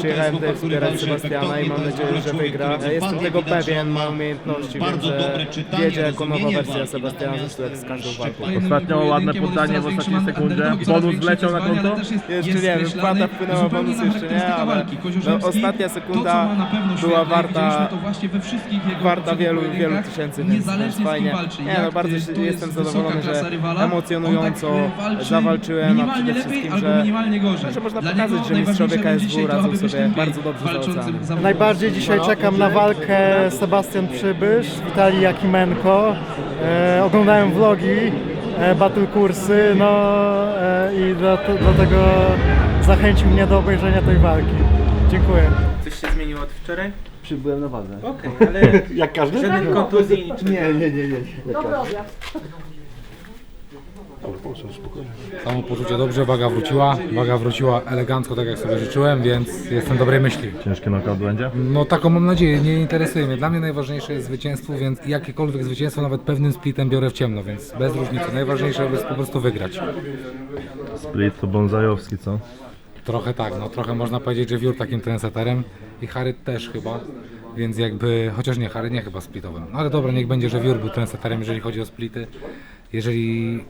przyjechałem tutaj wspierać Sebastiana i mam nadzieję, że wygra. Jestem tego pewien, ma umiejętności, więc wiedzie jako nowa wersja Sebastiana, zresztą jak z każdą walką. Ostatnio ładne poddanie w ostatniej sekundzie. Bonus wleciał na konto? Jeszcze nie wiem, wpłata wpłynęła, bonus jeszcze nie, ale no, ostatnia sekunda była warta wielu tysięcy, więc fajnie. Nie, no bardzo jestem zadowolony, że emocjonująco zawalczyłem, a przede wszystkim, że można pokazać, że mistrzowie KSW radzą sobie bardzo dobrze z oceanem. Najbardziej dzisiaj czekam na walkę Sebastian Przybysz, Witalij Jakimenko. Oglądałem vlogi, battle kursy, i do tego zachęcił mnie do obejrzenia tej walki. Dziękuję. Coś się zmieniło od wczoraj? Przybyłem na wadze. Okej, ale Jak każdy? żadnych kontuzji, niczego. Nie. Samopoczucie dobrze, waga wróciła elegancko, tak jak sobie życzyłem, więc jestem dobrej myśli. Ciężki knockout będzie? No taką mam nadzieję, nie interesuje mnie. Dla mnie najważniejsze jest zwycięstwo, więc jakiekolwiek zwycięstwo, nawet pewnym splitem biorę w ciemno, więc bez różnicy. Najważniejsze jest po prostu wygrać. Split to bonzajowski, co? Trochę tak, no trochę można powiedzieć, że Wiór takim trendsetterem i Harry też chyba, więc jakby, chociaż nie, Harry nie chyba splitowym. No ale dobra, niech będzie, że Wiór był trendsetterem, jeżeli chodzi o splity. Jeżeli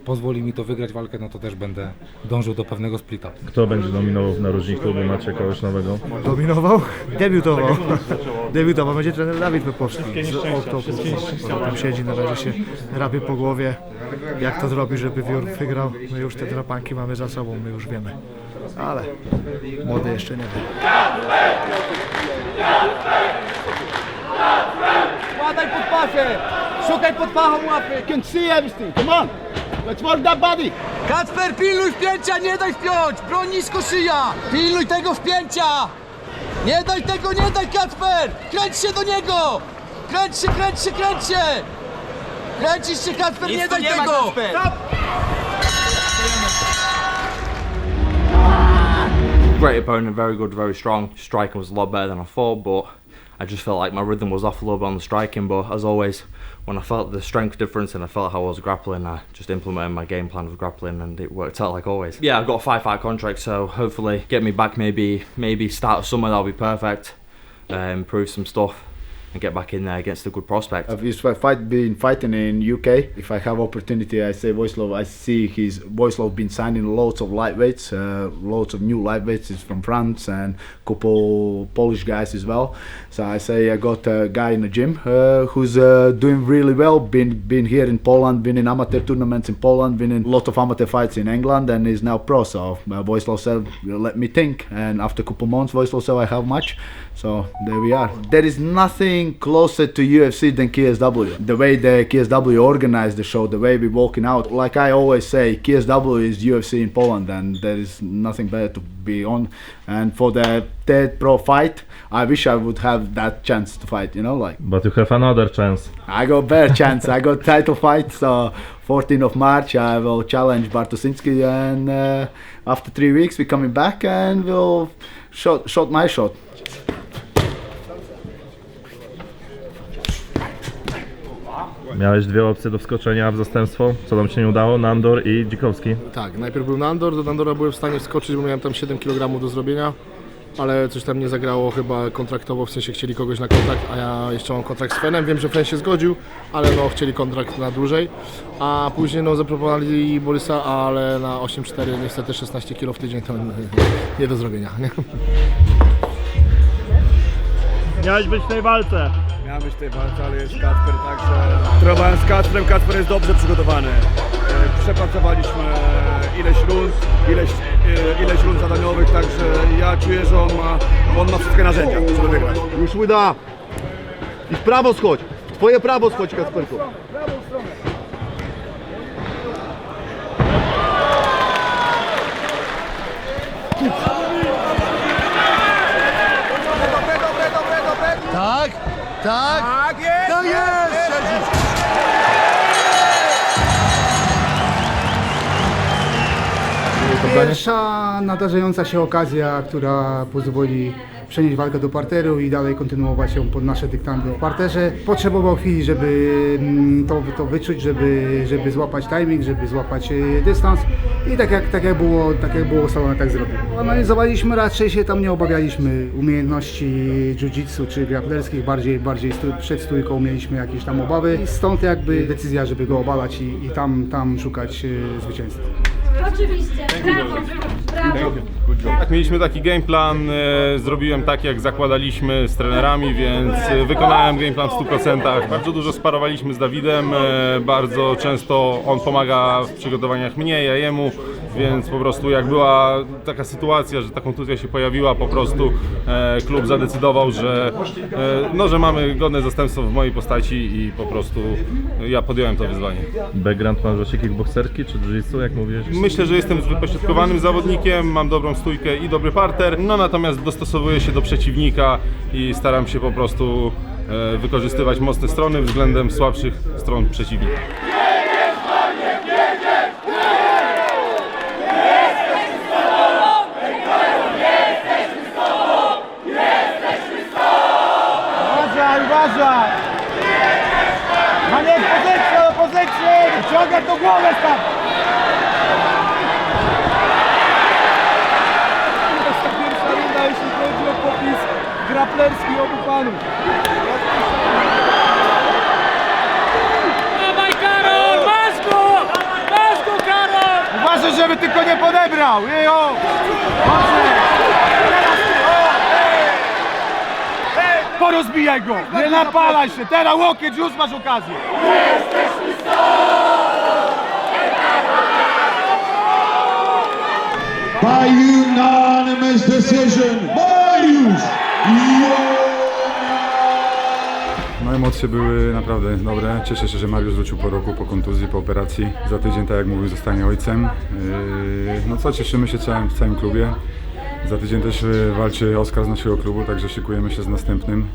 pozwoli mi to wygrać walkę, no to też będę dążył do pewnego splita. Kto będzie dominował w narożniku? Bo macie kogoś nowego? Dominował? Debiutował. Będzie trener Dawid Wypowski z Octopu. Tam siedzi, na razie się rapie po głowie. Jak to zrobi, żeby Wiór wygrał? My już te drapanki mamy za sobą, my już wiemy. Ale młody jeszcze nie wie. Władaj pod pachę! Szukaj pod pachą łapy! You can see everything, come on! Let's work that body! Kacper, pilnuj wpięcia, nie daj wpiąć! Broń nisko szyja! Pilnuj tego wpięcia! Nie daj Kacper! Kręć się do niego! Kręć się! Kręcisz się, Kacper, nie daj tego! Great opponent, very good, very strong. Striking was a lot better than I thought, but I just felt like my rhythm was off a little bit on the striking. But as always, when I felt the strength difference and I felt how I was grappling, I just implemented my game plan of grappling and it worked out like always. Yeah, I've got a 5-fight contract, so hopefully get me back maybe start of summer, that'll be perfect. Improve some stuff and get back in there against a good prospect. I've been fighting in UK. If I have opportunity, I say Voislav. I see Voislav been signing loads of lightweights, loads of new lightweights. He's from France and couple Polish guys as well. So I say I got a guy in the gym who's doing really well. Been here in Poland, been in amateur tournaments in Poland, been in a lot of amateur fights in England, and is now pro. So Voislav said, "Let me think." And after a couple months, Voislav said, "I have much." So there we are. There is nothing closer to UFC than KSW. The way the KSW organized the show, the way we walking out. Like I always say, KSW is UFC in Poland, and there is nothing better to be on. And for the third pro fight, I wish I would have that chance to fight. You know, like. But you have another chance. I got better chance. I got title fight. So 14th of March, I will challenge Bartosinski, and after 3 weeks, we're coming back and we'll shot my shot. Miałeś dwie opcje do wskoczenia w zastępstwo. Co nam się nie udało? Nandor i Dzikowski. Tak, najpierw był Nandor, do Nandora byłem w stanie wskoczyć, bo miałem tam 7 kg do zrobienia, ale coś tam nie zagrało chyba kontraktowo, w sensie chcieli kogoś na kontrakt, a ja jeszcze mam kontrakt z Fenem. Wiem, że Fen się zgodził, ale no chcieli kontrakt na dłużej, a później no zaproponowali Borysa, ale na 8-4 niestety 16 kg w tydzień to nie do zrobienia. Nie? Miałeś być w tej walce. Miał być w tej walce, ale jest Kacper, także trowałem z Kacprem, Kacper jest dobrze przygotowany. Przepracowaliśmy ileś rund zadaniowych, także ja czuję, że on ma wszystkie narzędzia, żeby wygrać. Już łyda! I w prawo schodź! W twoje prawo schodź, Kacperku! Tak? Tak jest! To jest! Pierwsza nadarzająca się okazja, która pozwoli przenieść walkę do parteru i dalej kontynuować ją pod nasze dyktanty w parterze. Potrzebował chwili, żeby to wyczuć, żeby złapać timing, żeby złapać dystans i tak jak było ustalone, tak zrobił. Analizowaliśmy, raczej się tam nie obawialiśmy umiejętności jiu-jitsu czy grapplerskich, bardziej przed stójką mieliśmy jakieś tam obawy i stąd jakby decyzja, żeby go obalać i tam szukać zwycięstwa. Oczywiście, brawo. Tak, mieliśmy taki game plan, zrobiłem tak jak zakładaliśmy z trenerami, więc wykonałem game plan w 100%. Bardzo dużo sparowaliśmy z Dawidem, bardzo często on pomaga w przygotowaniach mnie, ja jemu, więc po prostu jak była taka sytuacja, że ta kontuzja się pojawiła, po prostu klub zadecydował, że mamy godne zastępstwo w mojej postaci i po prostu ja podjąłem to wyzwanie. Background masz właśnie kickbokserki czy jiu-jitsu, jak mówiłeś? Myślę, że jestem wypośrodkowanym zawodnikiem, mam dobrą stójkę i dobry parter, natomiast dostosowuję się do przeciwnika i staram się po prostu wykorzystywać mocne strony względem słabszych stron przeciwnika. Uważaj! Maniek, pozycja do pozycji! Wyciągaj tą głowę tam! To jest ta pierwsza runda, jeśli chodzi o popis grapplerski obu panów. Dawaj, Karol! Masz go! Masz go, Karol! Uważaj, żeby tylko nie podebrał! Jejo! Porozbijaj go! Nie napalaj się! Teraz łokieć, już masz okazję! By unanimous decision, Mariusz No emocje były naprawdę dobre. Cieszę się, że Mariusz wrócił po roku, po kontuzji, po operacji. Za tydzień, tak jak mówił, zostanie ojcem. No co, cieszymy się w całym klubie. Za tydzień też walczy Oskar z naszego klubu, także szykujemy się z następnym,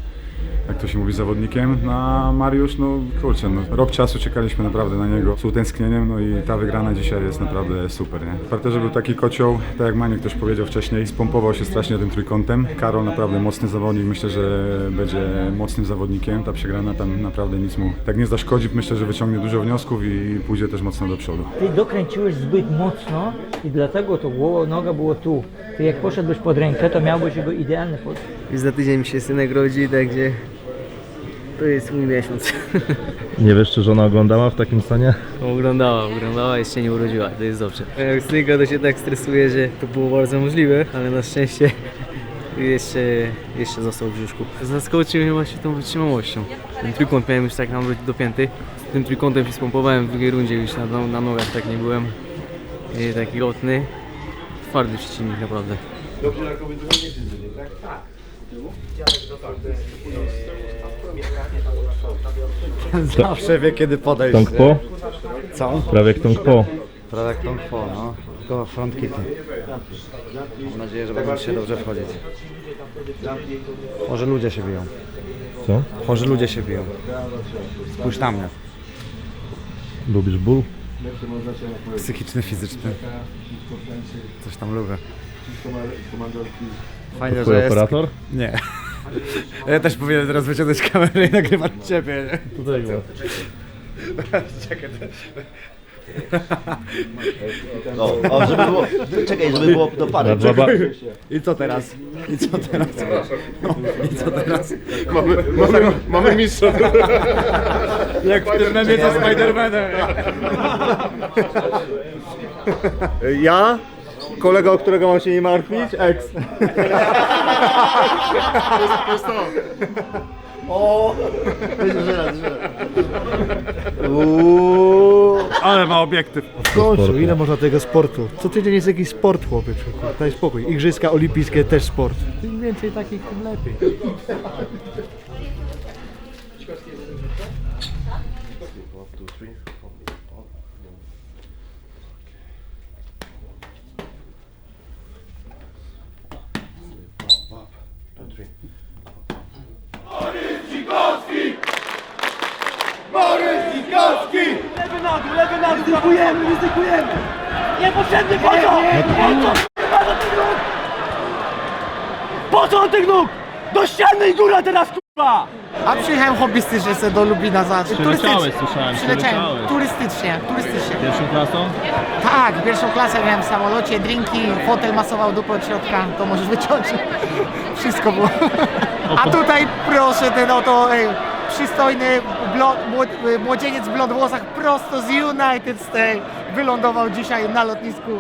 jak to się mówi, zawodnikiem. No a Mariusz, no kurczę, rok czasu czekaliśmy naprawdę na niego z utęsknieniem, no i ta wygrana dzisiaj jest naprawdę super, nie? W parterze był taki kocioł, tak jak Maniek też powiedział wcześniej, spompował się strasznie tym trójkątem. Karol naprawdę mocny zawodnik, myślę, że będzie mocnym zawodnikiem. Ta przegrana tam naprawdę nic mu tak nie zaszkodzi, myślę, że wyciągnie dużo wniosków i pójdzie też mocno do przodu. Ty dokręciłeś zbyt mocno i dlatego to noga było tu. Ty jak poszedłeś pod rękę, to miałbyś jego idealny pod... Już za tydzień mi się synek rodzi, także to jest mój miesiąc. Nie wiesz, czy żona oglądała w takim stanie? Oglądała, jeszcze nie urodziła, to jest dobrze. Jak synka to się tak stresuje, że to było bardzo możliwe, ale na szczęście jeszcze został w brzuszku. Zaskoczył mnie właśnie tą wytrzymałością. Ten trójkąt miałem już tak nawrócić dopięty. Z tym trójkątem się spompowałem w drugiej rundzie, już na nogach tak nie byłem. Taki lotny, twardy przeciwnik naprawdę. Dobrze, jak kobiety nie siedzenie, tak? Tak. Zawsze wie, kiedy podejść. Tong Po? Co? Prawie jak Tong Po. Prawie jak Tong Po, no. Tylko front kicki. Mam nadzieję, że będą się dobrze wchodzić. Może ludzie się biją. Co? Chorzy ludzie się biją. Spójrz na mnie. Lubisz ból? Psychiczny, fizyczny. Coś tam lubię. Fajnie, to twój operator? Nie. Ja też powinienem teraz wyciągnąć kamerę i nagrywać ciebie, nie? Tutaj go. Czekaj. O, żeby było, czekaj, żeby było do pary. I co teraz? I co teraz? I co teraz? Mamy mistrza. Jak w tym memie ze Spider-Manem. Ja? Kolega, o którego mam się nie martwić? Ex. To jest to. O! Ale ma obiektyw. W końcu, ile można tego sportu? Co tydzień jest jakiś sport, chłopie. Daj spokój. Igrzyska olimpijskie też sport. Im więcej takich, tym lepiej. Lewy na dół, ryzykujemy! Niepotrzebnie po co? Po co? Po co tych nóg? Do ściany i góra teraz, kurwa! A przyjechałem hobbystycznie sobie do Lubina zobaczyć. Przyleciałeś, słyszałem, Przyleciałem. przyleciałeś. Turystycznie. Pierwszą klasą? Tak, pierwszą klasę miałem w samolocie, drinki, fotel masował dupę od środka, to możesz wyciąć. Wszystko było. A tutaj proszę, ten oto przystojny młodzieniec w blond włosach prosto z United States wylądował dzisiaj na lotnisku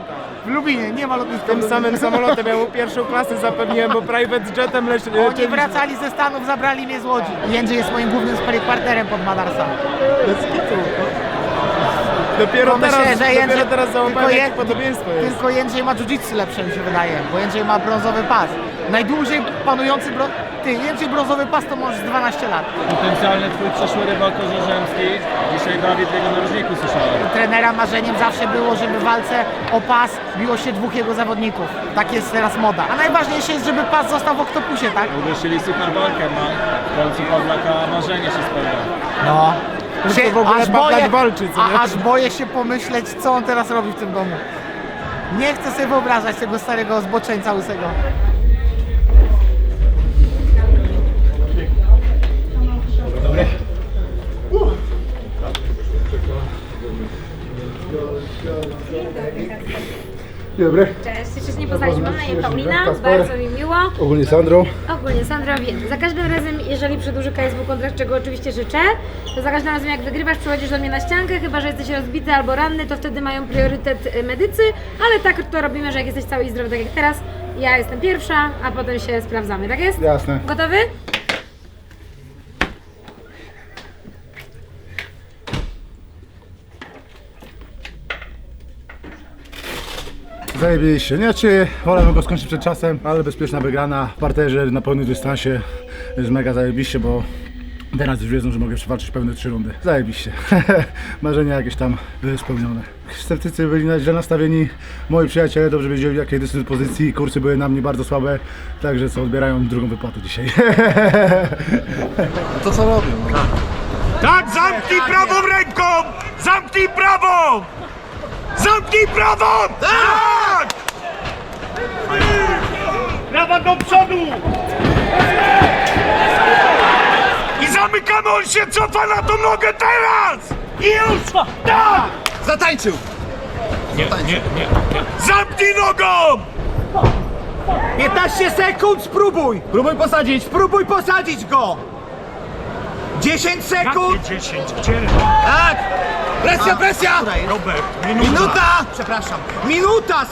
w Lubinie, nie ma lotniska. Tym samym samolotem, ja mu pierwszą klasę zapewniłem, bo private jetem Oni wracali ze Stanów, zabrali mnie z Łodzi. Jędrzej jest moim głównym partnerem pod Madarsa. Dopiero teraz tylko załapałem, jakie podobieństwo jest. Tylko Jędrzej ma jiu-jitsu lepsze, mi się wydaje, bo Jędrzej ma brązowy pas. Najdłużej panujący Jędrzej brązowy pas to masz 12 lat. Potencjalny twój przyszły rywal Korzeszemski. Dzisiaj Dawid w jego narożniku słyszałem. Trenera marzeniem zawsze było, żeby w walce o pas biło się 2 jego zawodników. Tak jest teraz moda. A najważniejsze jest, żeby pas został w oktopusie, tak? Ugościli super walkę, w końcu Pawlaka marzenie się spełnia. No. W ogóle Pawlak walczy, co nie? Aż boję się pomyśleć, co on teraz robi w tym domu. Nie chcę sobie wyobrażać tego starego zboczeńca łysego. Dobry. Dzień dobry. Cześć, jeszcze się nie poznaliśmy. Mam na imię Paulina, Kasper. bardzo mi miło. Ogólnie Sandro. Ogólnie Sandra, wiem. Za każdym razem, jeżeli przedłuży KSW kontrakt, czego oczywiście życzę, to za każdym razem jak wygrywasz, przychodzisz do mnie na ściankę, chyba że jesteś rozbity albo ranny, to wtedy mają priorytet medycy, ale tak to robimy, że jak jesteś cały i zdrowy, tak jak teraz, ja jestem pierwsza, a potem się sprawdzamy, tak jest? Jasne. Gotowy? Zajebiście. Nie, czy wolę go skończyć przed czasem, ale bezpieczna wygrana w parterze na pełnym dystansie jest mega zajebiście, bo teraz już wiedzą, że mogę przewalczyć pełne 3 rundy. Zajebiście. Marzenia jakieś tam były spełnione. Sceptycy byli źle nastawieni, moi przyjaciele dobrze wiedzieli, jakiej dyspozycji, kursy były na mnie bardzo słabe, także co, odbierają drugą wypłatę dzisiaj. To co robią? Tak, zamknij prawą ręką! Zamknij prawą! Zamknij prawą! Tak! Prawa do przodu! I zamykamy, on się cofa na tą nogę teraz! I już! Tak! Zatańczył! Nie. Zamknij nogą! 15 sekund, spróbuj! Spróbuj posadzić go! 10 sekund! 10, gdzie? Tak! Presja! Robert, Minuta! Przepraszam. Minuta!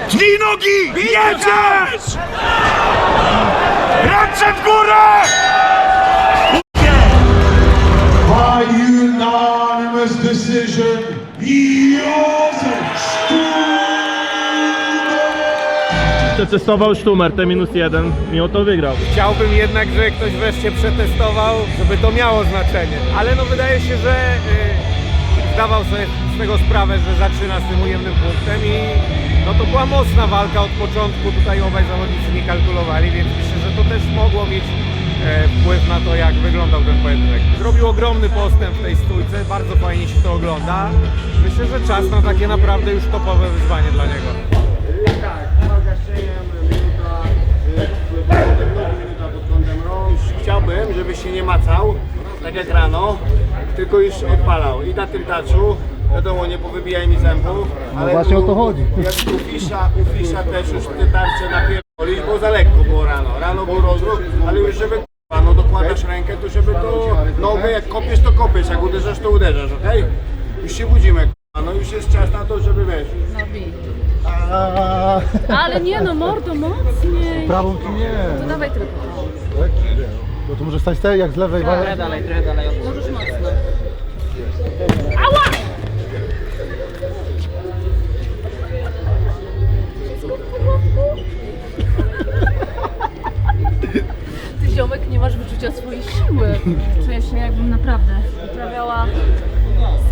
Tnij nogi! Jedziesz! Ręce w górę! By unanimous decision, Józef Przetestował Sztumer te -1, mimo to wygrał. Chciałbym jednak, żeby ktoś wreszcie przetestował, żeby to miało znaczenie. Ale no wydaje się, że zdawał sobie z tego sprawę, że zaczyna z tym ujemnym punktem i no to była mocna walka od początku. Tutaj obaj zawodnicy nie kalkulowali, więc myślę, że to też mogło mieć wpływ na to, jak wyglądał ten pojedynek. Zrobił ogromny postęp w tej stójce, bardzo fajnie się to ogląda. Myślę, że czas na takie naprawdę już topowe wyzwanie dla niego. Chciałbym, żebyś się nie macał, tak jak rano, tylko już odpalał. I na tym taczu, wiadomo, nie powybijaj mi zębów, ale właśnie o to chodzi. Jak u Fisza też już te tarcze napierdolić, bo za lekko było rano. Rano był rozruch, ale już żeby no dokładasz rękę, to żeby to nogę, jak kopiesz, to kopiesz, jak uderzasz, to uderzasz, okej? Już się budzimy, no już jest czas na to, żeby wiesz. Ale nie no, mordo, mocniej. Prawą tu nie. To dawaj tylko. Tak? No to może stać tak jak z lewej. Trochę dalej. Możesz mocno. Ała! Ty, ziomek, nie masz wyczucia swojej siły. Czuję się, jakbym naprawdę uprawiała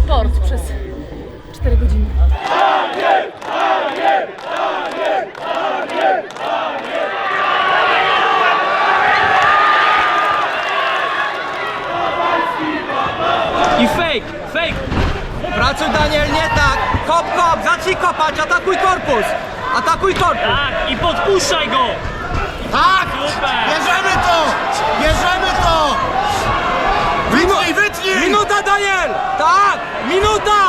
sport przez 4 godziny. I fake! Pracuj, Daniel, nie tak! Kop, zacznij kopać, atakuj korpus! Atakuj korpus! Tak, i podpuszczaj go! Tak! Super! Bierzemy to! Bierzemy to! Wytnij, wytnij! Minuta, Daniel! Tak! Minuta!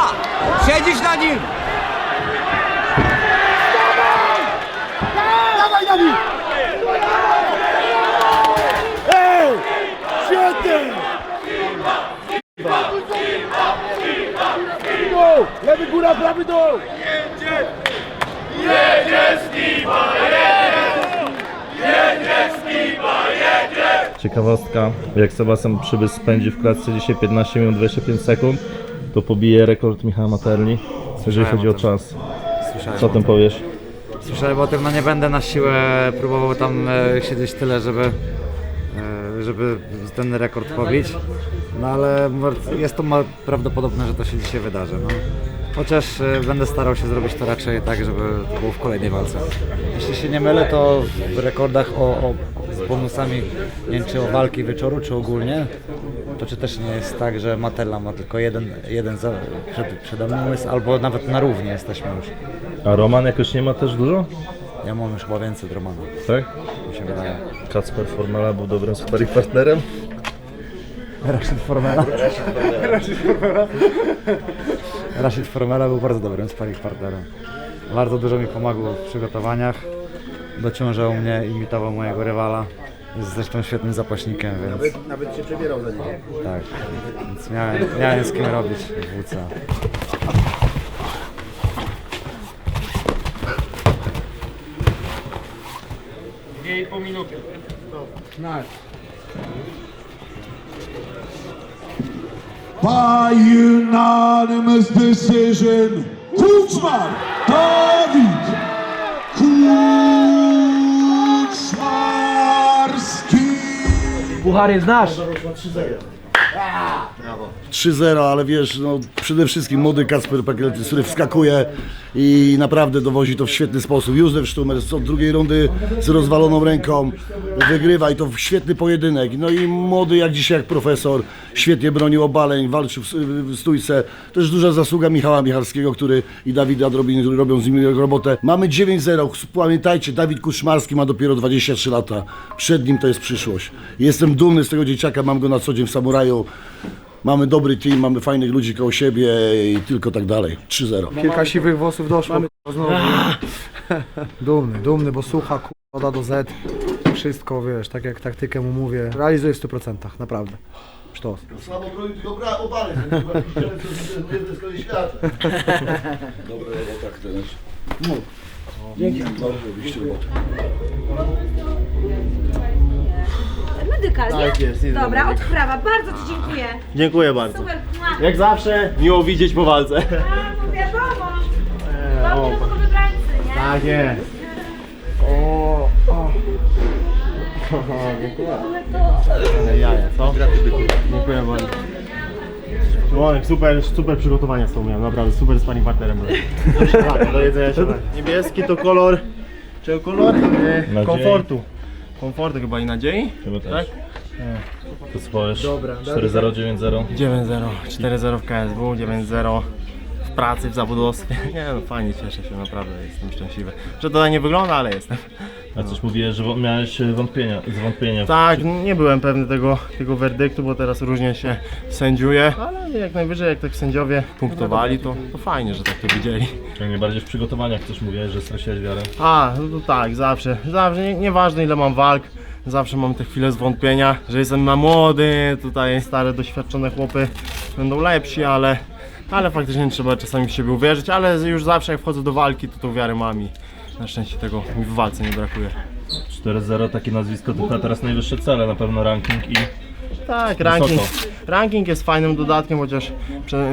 Siedzisz na nim! Dawaj, Dawid! Ej! Świetnie! Lewy góra, prawy dół! Jedzie! Jedzie Skiba, jedzie! Jedzie Skiba, jedzie! Ciekawostka, jak Sebastian Przybysz spędzi w klatce dzisiaj 15 minut 25 sekund, to pobije rekord Michała Materli, jeżeli chodzi o czas. Co o tym powiesz? Słyszałem o tym, no nie będę na siłę próbował tam siedzieć tyle, żeby ten rekord pobić. No ale jest to prawdopodobne, że to się dzisiaj wydarzy. No. Chociaż będę starał się zrobić to raczej tak, żeby to było w kolejnej walce. Jeśli się nie mylę, to w rekordach z bonusami, nie wiem czy o walki wieczoru, czy ogólnie, to czy też nie jest tak, że Materla ma tylko jeden przede mną jest, albo nawet na równi jesteśmy już. A Roman jakoś nie ma też dużo? Ja mam już chyba więcej od Romana. Tak? Mi się wydaje. Kacper Formela był dobrym sparring partnerem? Rashid Formela. Rashid Formela był bardzo dobrym sparring partnerem. Bardzo dużo mi pomagał w przygotowaniach. Dociążał mnie, imitował mojego rywala. Jest zresztą świetnym zapaśnikiem, więc... Nawet się przebierał za niego. Tak, więc miałem z kim robić w WCA. Dwie i pół minuty. By unanimous decision, Kuczmar Dawid Kuczmarski. Puchar jest nasz! 3-0, ale wiesz, no, przede wszystkim młody Kacper Pakielty, który wskakuje i naprawdę dowozi to w świetny sposób. Józef Sztumer od drugiej rundy z rozwaloną ręką wygrywa i to świetny pojedynek. No i młody jak dzisiaj, jak profesor, świetnie bronił obaleń, walczył w stójce. To jest duża zasługa Michała Michalskiego, który i Dawida robią z nim robotę. Mamy 9-0, pamiętajcie, Dawid Kuczmarski ma dopiero 23 lata. Przed nim to jest przyszłość. Jestem dumny z tego dzieciaka, mam go na co dzień w Samuraju. Mamy dobry team, mamy fajnych ludzi koło siebie i tylko tak dalej. 3-0. Kilka siwych włosów doszło. Znowu. Dumny, bo słucha od do Z. Wszystko, wiesz, tak jak taktykę mu mówię. Realizuje w 100%, naprawdę. Sztos. Słabo broni tylko obaleń. Dobra robota, trenerz. No. Dzięki. Robiliście robotę. Medykalnie? Tak jest, Dobra, odprawa. Bardzo Ci dziękuję. Dziękuję bardzo. Super. Jak zawsze, miło widzieć po walce. A, no wiadomo. Dobrze, no to wybrańcy, nie? Tak jest. Dziękuję. Ale jaja, co? Dziękuję bardzo. Szymonek, super przygotowania z tą miałem, naprawdę super sparring partnerem byłem. Do jedzenia się. Niebieski to kolor, czego kolor? Komfortu. Komfortu chyba i nadziei? Chyba też. Tak? To co powiesz? Dobra. 4-0, 9-0? 9-0, 4-0 w KSW, 9-0 w pracy, w zawodowstwie. Nie no, fajnie, cieszę się, naprawdę jestem szczęśliwy. Że to nie wygląda, ale jestem. A coś mówiłeś, że miałeś zwątpienia. Tak, nie byłem pewny tego werdyktu, bo teraz różnie się sędziuje, ale jak najwyżej jak tak sędziowie punktowali, to fajnie, że tak to widzieli. Czyli bardziej w przygotowaniach też mówiłeś, że straciłeś wiarę. A, no to tak, zawsze, nieważne ile mam walk, zawsze mam te chwile zwątpienia, że jestem na młody, tutaj stare, doświadczone chłopy będą lepsi, ale faktycznie nie trzeba czasami w siebie uwierzyć, ale już zawsze jak wchodzę do walki, to tą wiarę mam i na szczęście tego mi w walce nie brakuje. 4-0, takie nazwisko, to teraz najwyższe cele, na pewno ranking i... Tak, ranking jest fajnym dodatkiem, chociaż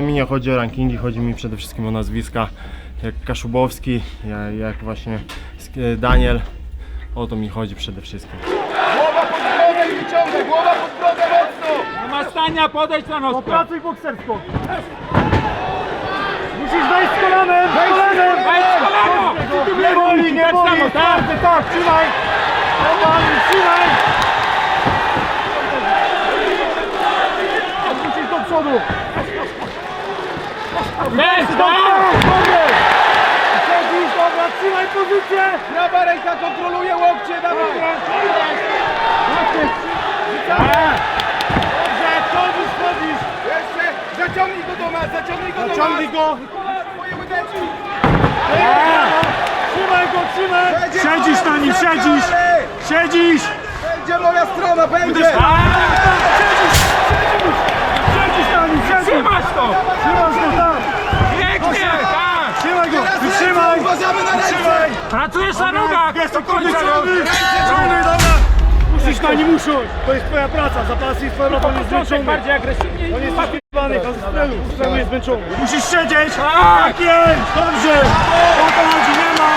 mi nie chodzi o rankingi, chodzi mi przede wszystkim o nazwiska, jak Kaszubowski, jak właśnie Daniel, o to mi chodzi przede wszystkim. Głowa pod brodę i wyciągaj, głowa pod brodę mocno! Nie ma stania, podejdź na noskę! Opracuj boksersko! Musisz wejść z kolanem! Wejdź z kolanem! Nie boli, nie boli! Tak, trzymaj! Trzymaj! Odwrócić do przodu! Siedzisz, dobra, Trzymaj pozycję! Prawa ręka kontroluje łokcie, dawaj! Dobrze, wchodzisz! Jeszcze! Zaciągnij go do nas, zaciągnij go do nas! Zaciągnij go! Twoje łydeczki! Trzymaj go, trzymaj! Siedzisz na nim, siedzisz! Siedzisz! Będzie moja strona, będzie! Siedzisz na nim, siedzisz! Trzymasz to! Trzymasz go tam! Pięknie! Trzymaj go! Wytrzymaj! Wytrzymaj! Pracujesz na nogach! Jest to końca! Ciągnij, dobra! Musisz na nim usiąść! To jest twoja praca, zapasy i twoja ropa jest zmęczony! Bardziej agresywnie! On jest zapierdolony, on z strelu jest zmęczony! Musisz siedzieć! Tak jest! Dobrze! O to chodzi, nie ma!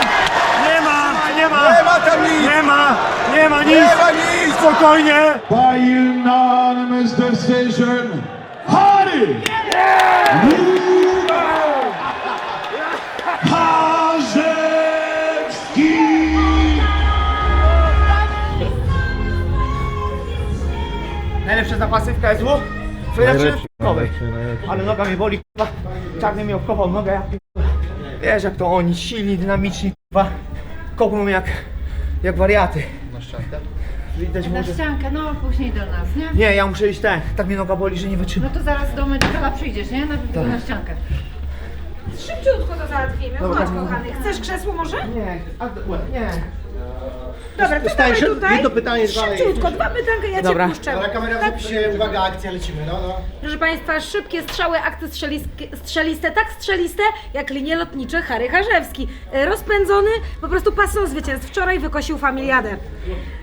Nie ma! Nie ma! Nie ma tam nic! Nie ma! Nie ma nic! Nie ma nic! Spokojnie! By unanimous decision, Harry Harzewski! Najlepsza zapasy w KSW? Najlepszy. Ale noga mnie boli, kurwa. Czarny mi obkował nogę, ja pierdolę. Wiesz jak to oni, silni, dynamiczni, kurwa. Kopią jak wariaty. Na ściankę? Widać Na może... ściankę, no później do nas, nie? Nie, ja muszę iść tak mnie noga boli, że nie wytrzymam. No to zaraz do medykala przyjdziesz, nie? Tak. Na ściankę. Szybciutko to załatwimy. Dobra, Chodź, kochany. Chcesz krzesło może? Nie, nie. Dobra, to dawaj tutaj. Jedno pytanie, Szybciutko, 2 pytanka, ja Dobra. cię puszczę. Dobra, kamera, uwaga, akcja, lecimy, no. Proszę Państwa, szybkie strzały, akty strzeliste, tak strzeliste jak linie lotnicze Harry Harzewski. Rozpędzony, po prostu pasą zwycięstw. Wczoraj wykosił Familiadę.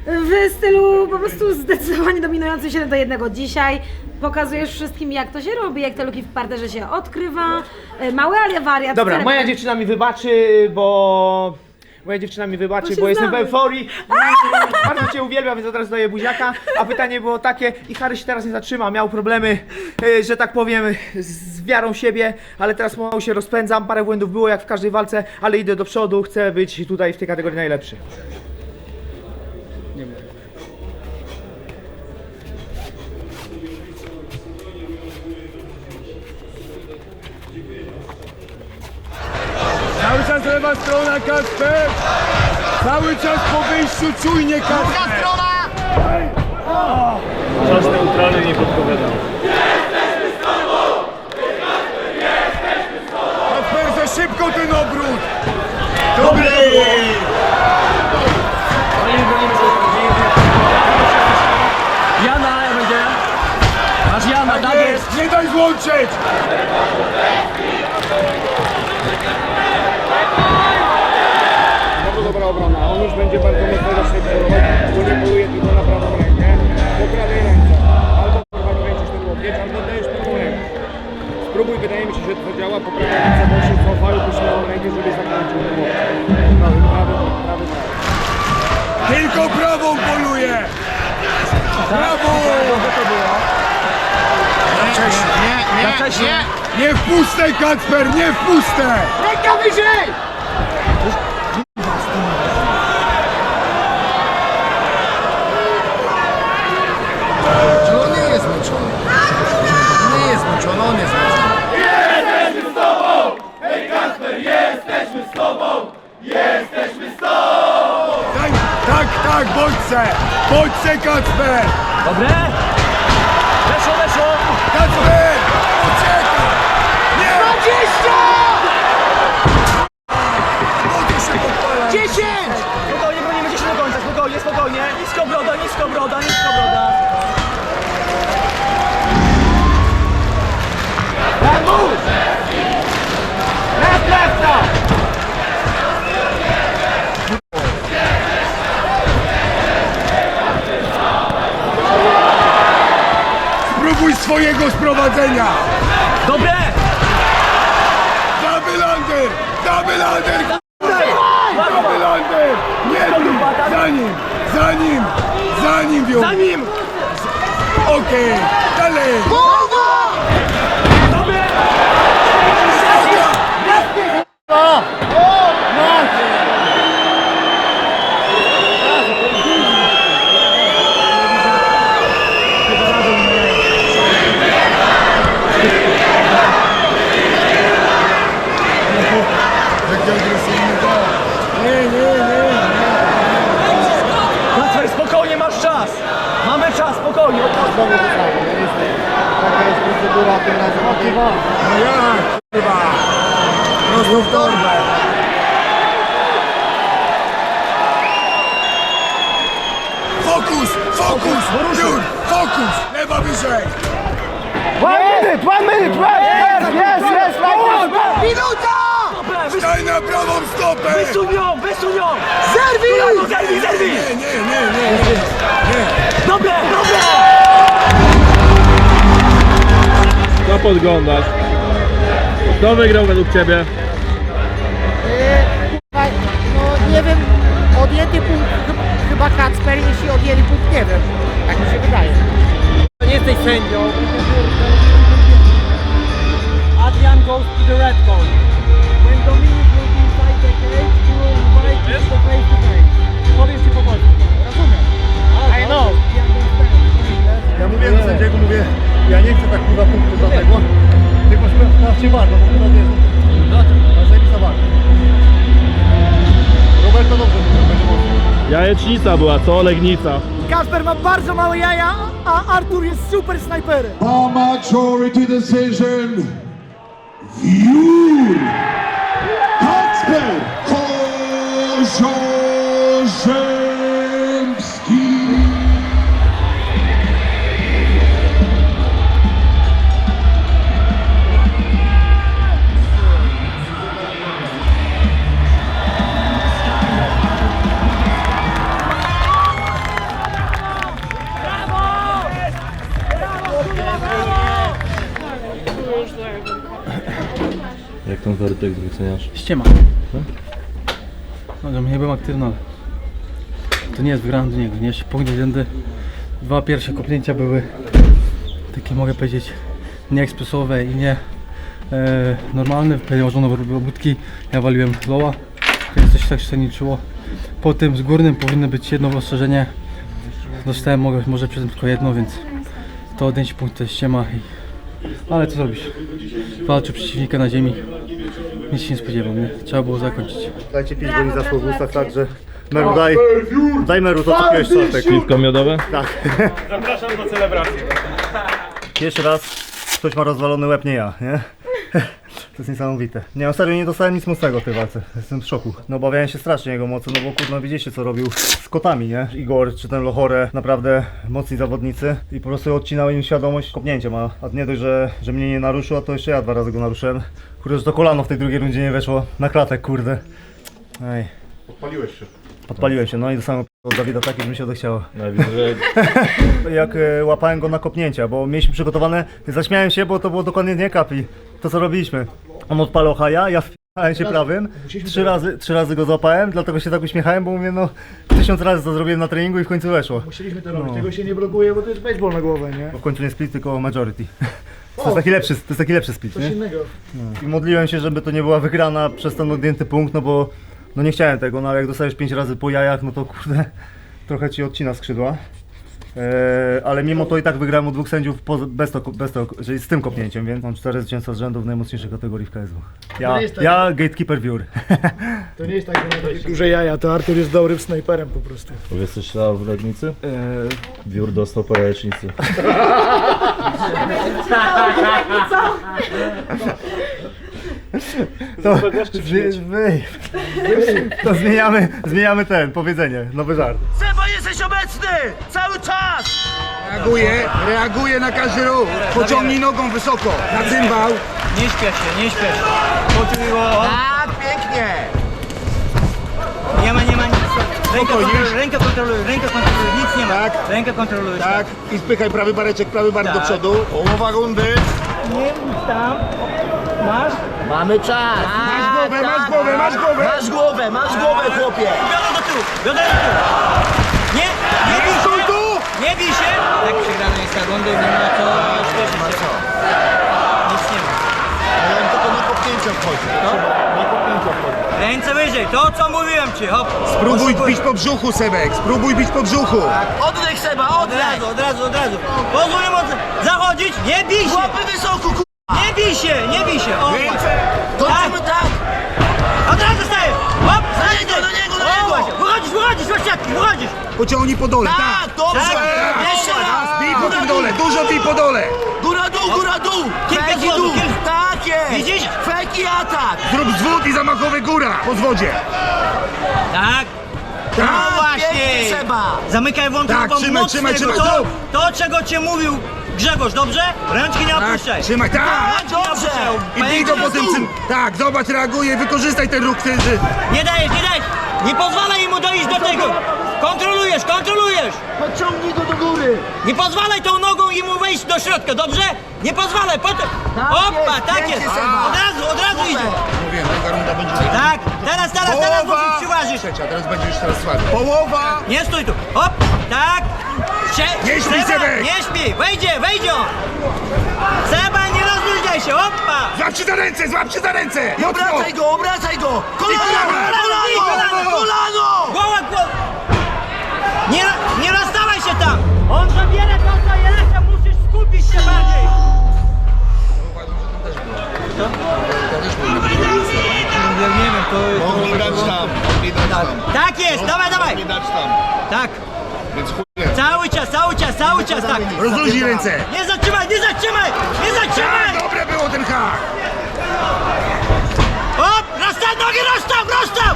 W stylu po prostu zdecydowanie dominujący 7-1 dzisiaj. Pokazujesz wszystkim, jak to się robi, jak te luki w parterze się odkrywa. Mały ale wariat. Dobra, moja dziewczyna mi wybaczy, bo... Moja dziewczyna mi wybaczy, bo jestem w euforii. Bardzo cię uwielbiam, więc od razu daję buziaka. A pytanie było takie, i Harry się teraz nie zatrzyma, miał problemy, że tak powiem, z wiarą w siebie, ale teraz pomału się rozpędzam, parę błędów było jak w każdej walce, ale idę do przodu, chcę być tutaj w tej kategorii najlepszy. Cały czas lewa strona, Kacper! Cały czas po wyjściu czujnie, Kacper! Czas neutralny nie podpowiadał. Kacper, za szybko ten obrót! Dobry! Jana, ja będzie. Masz Jana, tak jest. Nie daj złączyć! Bardzo dobra obrona, on już będzie bardzo mocno zacznie polować, bo nie poluje tylko na prawą rękę, po prawej ręce. Albo kurwa kręcisz ten łokieć, albo dajesz prawą rękę. Spróbuj, wydaje mi się, że to działa, po prawej ręce, bo się cofa i puść lewą rękę, żeby zakończył ten łokieć. Prawy. Tylko prawą poluje! Brawo! Nie w puste, Kacper, nie w puste! Ręka wyżej! On nie jest zmęczony. Nie jest zmęczony, on jest zmęczony. Jesteśmy z tobą! Hej Kacper, jesteśmy z tobą! Jesteśmy z tobą! Tak, bodźce, Kacper! Dobre? Weszło! Kacper! Ucieka! Nie! 20! 10! Spokojnie, bronimy 10 do końca, spokojnie. Nisko broda. Spróbuj swojego sprowadzenia! Dobre! Double under! Nie tu! Za nim wiąż! Za nim! Okej, dalej! znowu to samo, no niestety. Taka jest procedura tym razem. No jak, kurwa? Prosto w torbę. Fokus, fokus, Jur, fokus, lewa wyżej. 1 minute, yes, Minuta! Staj na prawą stopę! Wysuń ją! Zerwij! Nie. Dobre! Co podglądasz? Kto wygrał według Ciebie? No nie wiem, odjęty punkt chyba Kacper, jeśli odjęli punkt, nie wiem. Tak mi się wydaje. Nie jesteś sędzią. Adrian goes to the red cone. When Dominik will be inside the cage, he will invite you to face to face. Powiem Ci po polsku. Rozumiem. I know. Ja mówię do sędziego, mówię, ja nie chcę tak kurwa punktu za tego, tylko sprawdźcie warto, bo to jest zajebista warto. Robert to dobrze mówi, będzie mocno. Jajecznica była, co? Legnica. Kasper ma bardzo małe jaja, a Artur jest super snajperem. A majority decision. Jur Kacper Korzorzemski. Jak ten werdykt wyceniasz? Ściema. No, nie byłem aktywny, ale to nie jest wygrane do niego. Nie, punkt względy. 2 pierwsze kopnięcia były takie, mogę powiedzieć, nieekspresowe i nie normalne. Wyłożono robótki, ja waliłem lowa, więc coś tak się nie czuło. Po tym z górnym powinno być jedno ostrzeżenie. Dostałem może przy tym tylko jedno, więc to odjęcie punktu to jest ściema. Ale co zrobisz? Walczył przeciwnika na ziemi. Nic się nie spodziewał, nie? Trzeba było zakończyć. Dajcie pić, bo mi zaschło w ustach, tak, że Meru daj Meru to co piłeś czwartek. Piwko miodowe? Tak. Zapraszam do celebracji. Pierwszy raz ktoś ma rozwalony łeb, nie ja, nie? To jest niesamowite. Nie, no serio, nie dostałem nic mocnego w tej walce. Jestem w szoku. No obawiałem się strasznie jego mocy, no bo kurno widzieliście co robił z kotami, nie? Igor czy ten Lohore, naprawdę mocni zawodnicy i po prostu odcinałem im świadomość kopnięciem, a nie dość, że mnie nie naruszył, a to jeszcze ja 2 razy go naruszyłem. Kurde, że to kolano w tej drugiej rundzie nie weszło na klatek, kurde. Ej. Podpaliłeś się. Podpaliłem się, no i dostałem od Dawida takie, że mi się odechciało. No, widzę, że... Jak łapałem go na kopnięcia, bo mieliśmy przygotowane, zaśmiałem się, bo to było dokładnie nie kapi. To co robiliśmy. On odpalał haja, ja wpijałem się prawym, 3 razy go złapałem, dlatego się tak uśmiechałem, bo mówię, no 1000 razy to zrobiłem na treningu i w końcu weszło. Musieliśmy to robić, tego się nie blokuje, bo to jest baseball na głowę, nie? Bo w końcu nie split, tylko majority. To jest taki lepszy split, Coś nie? innego. No. I modliłem się, żeby to nie była wygrana przez ten odjęty punkt, no bo no nie chciałem tego, no ale jak dostajesz 5 razy po jajach, no to kurde, trochę ci odcina skrzydła. Ale mimo to i tak wygrałem u 2 sędziów czyli z tym kopnięciem, więc mam 4 zwycięstwa z rzędu w najmocniejszej kategorii w KSW. Ja gatekeeper Wiór. To nie jest tak, że ma takie duże jaja, to Artur jest dobrym snajperem po prostu. Powiedz coś w Legnicy? Wiór dostał po jajecznicy. To zmieniamy ten, powiedzenie, nowy żart. Seba, jesteś obecny! Cały czas! Reaguje na każdy ruch. Pociągnij nogą wysoko. Na cymbał. Nie śpiesz się. Poczuj go. Tak, pięknie! Nie ma nic. Ręka kontroluje, nic nie ma. Tak. Rękę kontrolujesz. Tak. I spychaj prawy bareczek, prawy bar do przodu. Połowa rundy. Nie idź tam. Masz? Mamy czas! Masz głowę, chłopie. Biorę do tyłu. Nie bij się. Tak przegrany jest ta runda, nie ma co śpieszyć się. Nic nie ma. Ale on tylko na kopnięcie wchodzi. Na kopnięcie wchodzi. Ręce wyżej, to co mówiłem ci, hop. Spróbuj bić po brzuchu, Sebek. Spróbuj bić po brzuchu. Oddech Seba, oddech. Od razu. Pozwól mu zachodzić, nie bij się. Łapy wysoko, Nie bij się. O, Ręce. Kończymy tak. Od razu staję. Hop. Wychodzisz, osiadki, wychodzisz! Pociągnij po dole, Tak, dobrze! Jeszcze raz! Bij po tym dole, dużo bij po dole! Góra, dół! Feki, dół! Tak jest! Widzisz? Feki, atak! Zrób zwód i zamachowy góra, po zwodzie. Tak! No właśnie! Zamykaj wątrobą mocnego. To, czego cię mówił Grzegorz, dobrze? Ręczki nie opuszczaj. Trzymaj, tak! Dobrze! I bij go po tym, tak, zobacz, reaguje, wykorzystaj ten ruch, że... Nie dajesz! Nie pozwalaj mu dojść do tego! Kontrolujesz! Podciągnij go do góry! Nie pozwalaj tą nogą i mu wejść do środka, dobrze? Nie pozwalaj, potem... Opa, tak jest! Od razu idzie! Mówiłem, druga runda będzie... Tak, teraz musisz przyważyć! Teraz będzie już teraz słaby. Połowa! Nie stój tu! Hop, tak! Nie śpi, Sebek! Nie śpi! Wejdzie on! Seba, nie rozluźniaj się, hoppa! Złap się za ręce! Obracaj go! Kolano! Głowa! Nie rozstawaj się tam! On zabiera to, co jest, musisz skupić się bardziej! Ja nie wiem, to... Mogli dać tam. Tak jest, dawaj! Tak. Cały czas, tak. Rozluźnij ręce. Nie zatrzymaj! Tak, dobre było ten hak. Hop, rozstaw nogi, rozstaw!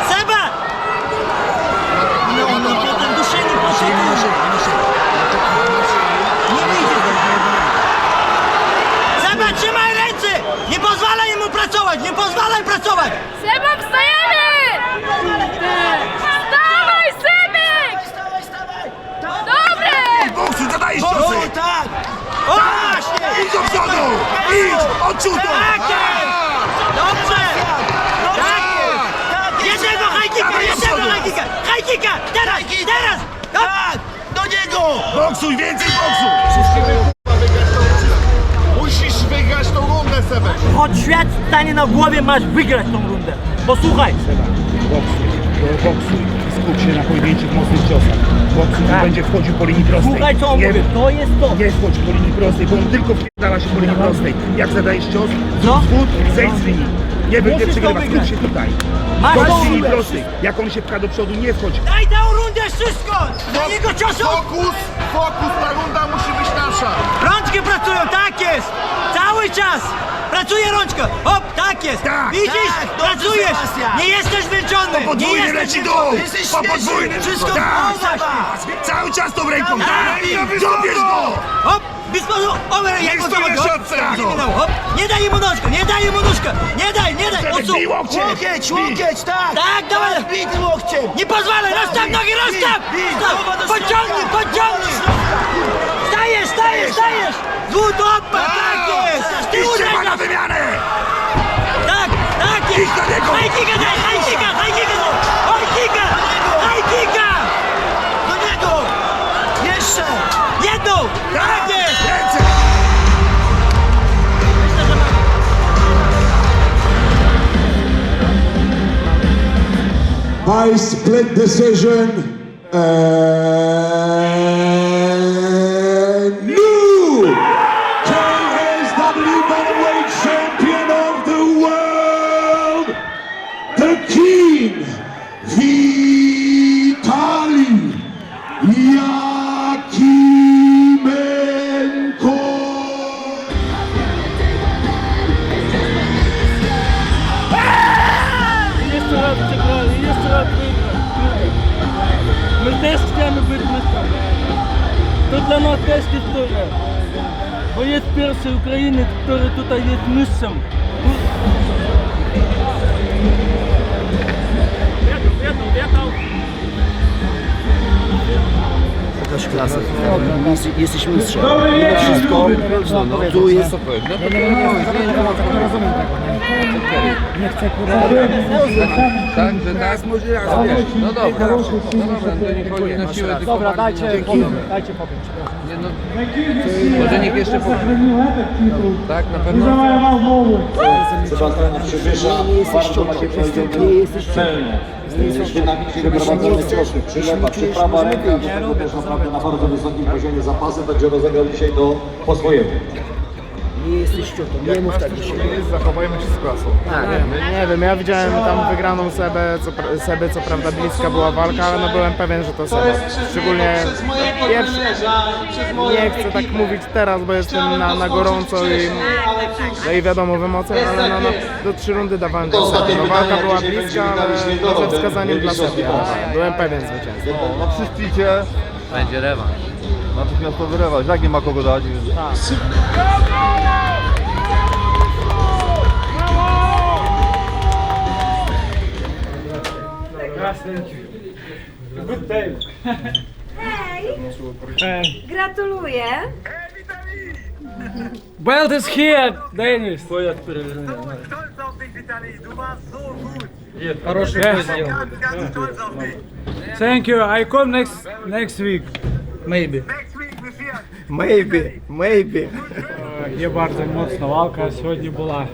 Seba! No, potem duszenie, nie wyjdzie. Seba, trzymaj ręce! Nie pozwalaj mu pracować, Seba, wstajemy! Wstawaj, Sebek! Dobre! Boksu, zadajesz ciosy. Tak! Idź do przodu! Idź! Odczuł to! Dobrze! Jednego high kicka! Teraz! Tak! Do niego! Boksuj, więcej boksu! Musisz wygrać tą rundę, Sebek. Choć świat stanie na głowie, masz wygrać tą rundę. Posłuchaj! Boksuj i skup się na pojedynczych mocnych ciosach. Boksuj nie będzie wchodził po linii prostej. Słuchaj, co on mówi, to jest to! Nie wchodź po linii prostej, bo on tylko wpierdala się po linii prostej. Jak zadajesz cios, zwód, zejdź z linii. Nie będzie przegrywać, skup się tutaj. Chodź z linii prostej. Jak on się pcha do przodu, nie wchodź. Daj tę rundę wszystko! Do niego ciosu! Fokus, ta runda musi być nasza. Rączki pracują, tak jest! Cały czas! Pracuje rączka! Hop, tak jest! Tak, widzisz? tak, Pracujesz! Sebastian. Nie jesteś zmęczony! Po podwójnie leci dół! Po podwójnym! Wszystko tak, tak. cały czas tą ręką! Tak! Dobierz go! Hop! Wyspozu! Over! Niech stoi na siatce! Hop! Nie daj mu nóżkę! Nie daj! Odsuń! Bij Łokieć, tak! Tak, dawaj! Bij tym łokciem! Nie pozwalaj! Rozstaw nogi, rozstaw! Podciągnij! Stajesz! Zwód, opa! Tak jest! Ty I trzeba uderzasz! na wymianę! Tak jest! Idź do niego! High kicka! Do niego! Jeszcze! Jedną! Tak jest! Ręce! By split decision, new KSW Bantamweight Champion of the World, the King, Witali Jakimenko. Jeszcze raz przegrali, jeszcze raz wygrać. My też chcemy być mistrzami. To dla nas też historia. Bo jest pierwszy Ukrainiec, który tutaj jest mistrzem. Jakaś klasa. Jesteś mistrzem. Wszystko. Tu jest. Nie rozumiem tego, nie? Nie chcę Tak, że tak? Może raz, wiesz. No dobra, to nie chodzi na siłę, tylko Dobra, bardziej dajcie na powiem, przepraszam. Nie, no, może niech jeszcze powie. Tak, na pewno. Sebastian Przybysza, bardzo macie celnie. Dynamicznie wyprowadzony skoczek, przylewa, przyprawa ręka, też naprawdę na bardzo wysokim poziomie zapasy, także rozegrał dzisiaj to po swojemu. nie jesteś ciotą, nie mów tak do siebie. Zachowajmy się z klasą. Nie wiem, ja widziałem tam wygraną Sebę, co prawda bliska była walka, ale no byłem pewien, że to Seba. Szczególnie pierwszy, nie chcę tak mówić teraz, bo jestem na gorąco i wiadomo w emocjach, ale do 3 rundy dawałem to Sebę. No, walka była bliska, ale ze wskazaniem dla Seby. Byłem pewien zwycięstwa. No przy splicie Będzie rewanż. natychmiastowy rewanż, jak nie ma kogo dać. Hej! Gratuluję! Belt is here, Denis. Хороший Yes. бой сделал. Thank you. I come next week. Maybe. Maybe. Є дуже моцна валка сьогодні була.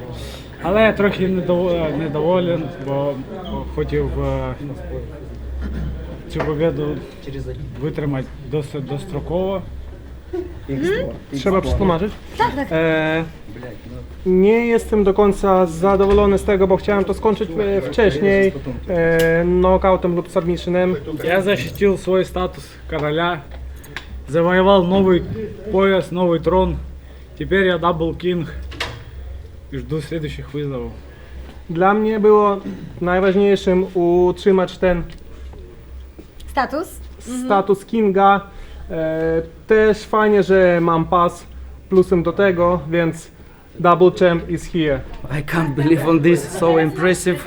Але я трохи недоволен, бо хотів цю победу витримати досить достроково. Trzeba przetłumaczyć? Tak, tak. Nie jestem do końca zadowolony z tego, bo chciałem to skończyć wcześniej knockoutem lub submissionem. Я защитил свой статус короля, завоевал новый пояс, новый трон. Теперь я дабл кинг и жду следующих вызовов. Dla mnie było najważniejszym utrzymać ten Status? status kinga. Też fajnie, że mam pas plusem do tego, więc double champ is here. I can't believe on this, so impressive.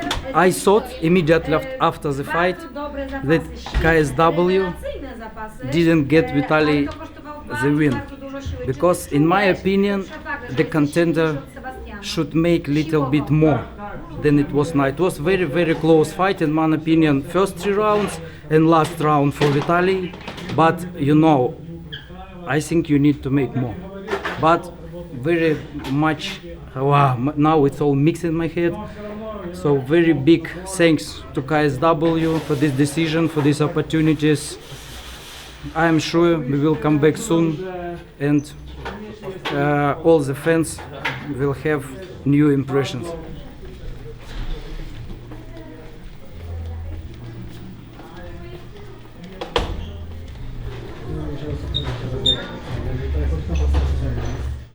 I thought immediately after the fight that KSW didn't get Vitaly the win. Because in my opinion, the contender should make little bit more than it was now. It was very, very close fight in my opinion. First 3 rounds and last round for Vitaly. But you know, I think you need to make more. But very much, wow, now it's all mixed in my head. So very big thanks to KSW for this decision, for these opportunities. I am sure we will come back soon and all the fans will have new impressions.